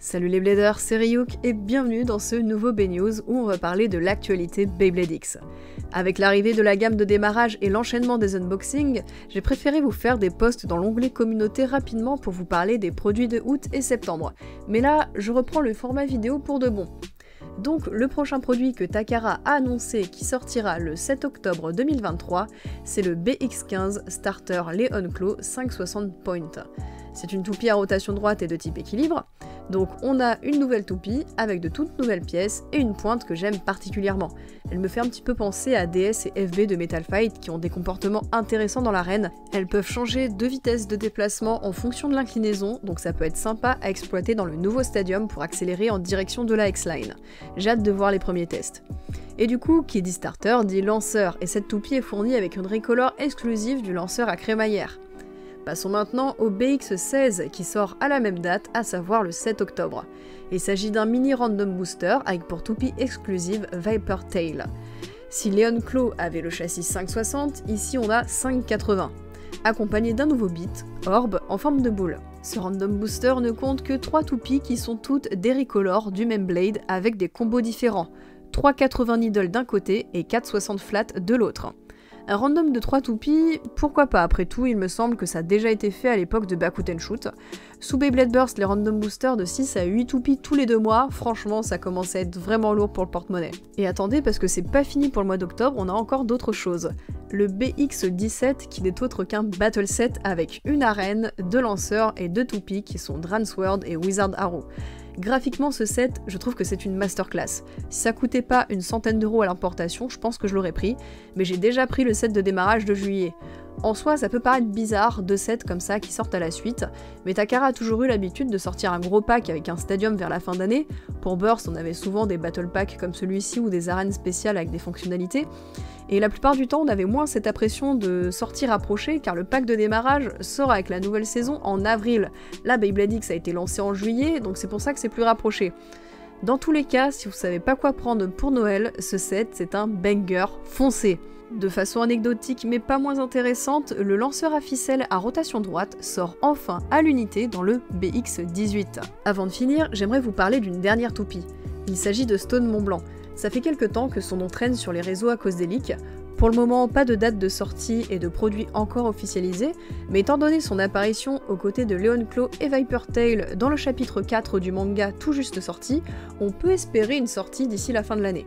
Salut les bladers, c'est Ryuk et bienvenue dans ce nouveau B-News où on va parler de l'actualité Beyblade X. Avec l'arrivée de la gamme de démarrage et l'enchaînement des unboxings, j'ai préféré vous faire des posts dans l'onglet communauté rapidement pour vous parler des produits de août et septembre. Mais là, je reprends le format vidéo pour de bon. Donc le prochain produit que Takara a annoncé qui sortira le 7 octobre 2023, c'est le BX15 Starter Leon Claw 560 Point. C'est une toupie à rotation droite et de type équilibre, donc on a une nouvelle toupie avec de toutes nouvelles pièces et une pointe que j'aime particulièrement. Elle me fait un petit peu penser à DS et FB de Metal Fight qui ont des comportements intéressants dans l'arène. Elles peuvent changer de vitesse de déplacement en fonction de l'inclinaison, donc ça peut être sympa à exploiter dans le nouveau stadium pour accélérer en direction de la X-Line. J'ai hâte de voir les premiers tests. Et du coup, qui dit starter dit lanceur, et cette toupie est fournie avec une recolor exclusive du lanceur à crémaillère. Passons maintenant au BX16 qui sort à la même date, à savoir le 7 octobre. Il s'agit d'un mini random booster avec pour toupie exclusive Viper Tail. Si Leon Claw avait le châssis 560, ici on a 580, accompagné d'un nouveau beat, Orb en forme de boule. Ce random booster ne compte que 3 toupies qui sont toutes des recolors du même blade avec des combos différents, 3,80 needle d'un côté et 4,60 flat de l'autre. Un random de 3 toupies, pourquoi pas, après tout il me semble que ça a déjà été fait à l'époque de Bakuten Shoot. Sous Beyblade Burst, les random boosters de 6 à 8 toupies tous les 2 mois, franchement ça commence à être vraiment lourd pour le porte-monnaie. Et attendez, parce que c'est pas fini pour le mois d'octobre, on a encore d'autres choses. Le BX17 qui n'est autre qu'un battle set avec une arène, 2 lanceurs et 2 toupies qui sont Dransword et Wizard Arrow. Graphiquement, ce set, je trouve que c'est une masterclass. Si ça coûtait pas une centaine d'euros à l'importation, je pense que je l'aurais pris, mais j'ai déjà pris le set de démarrage de juillet. En soi, ça peut paraître bizarre, 2 sets comme ça qui sortent à la suite, mais Takara a toujours eu l'habitude de sortir un gros pack avec un stadium vers la fin d'année. Pour Burst, on avait souvent des battle packs comme celui-ci ou des arènes spéciales avec des fonctionnalités. Et la plupart du temps, on avait moins cette impression de sortie rapprochée, car le pack de démarrage sort avec la nouvelle saison en avril. Là, Beyblade X a été lancé en juillet, donc c'est pour ça que c'est plus rapproché. Dans tous les cas, si vous savez pas quoi prendre pour Noël, ce set, c'est un banger foncé. De façon anecdotique mais pas moins intéressante, le lanceur à ficelle à rotation droite sort enfin à l'unité dans le BX18. Avant de finir, j'aimerais vous parler d'une dernière toupie. Il s'agit de Stone Mont Blanc. Ça fait quelques temps que son nom traîne sur les réseaux à cause des leaks. Pour le moment, pas de date de sortie et de produit encore officialisé, mais étant donné son apparition aux côtés de Leon Claw et Viper Tail dans le chapitre 4 du manga tout juste sorti, on peut espérer une sortie d'ici la fin de l'année.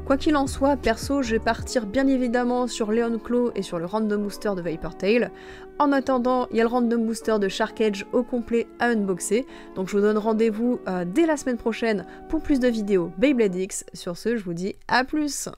Quoi qu'il en soit, perso, je vais partir bien évidemment sur Leon Claw et sur le random booster de Viper Tail. En attendant, il y a le random booster de Shark Edge au complet à unboxer, donc je vous donne rendez-vous dès la semaine prochaine pour plus de vidéos Beyblade X. Sur ce, je vous dis à plus!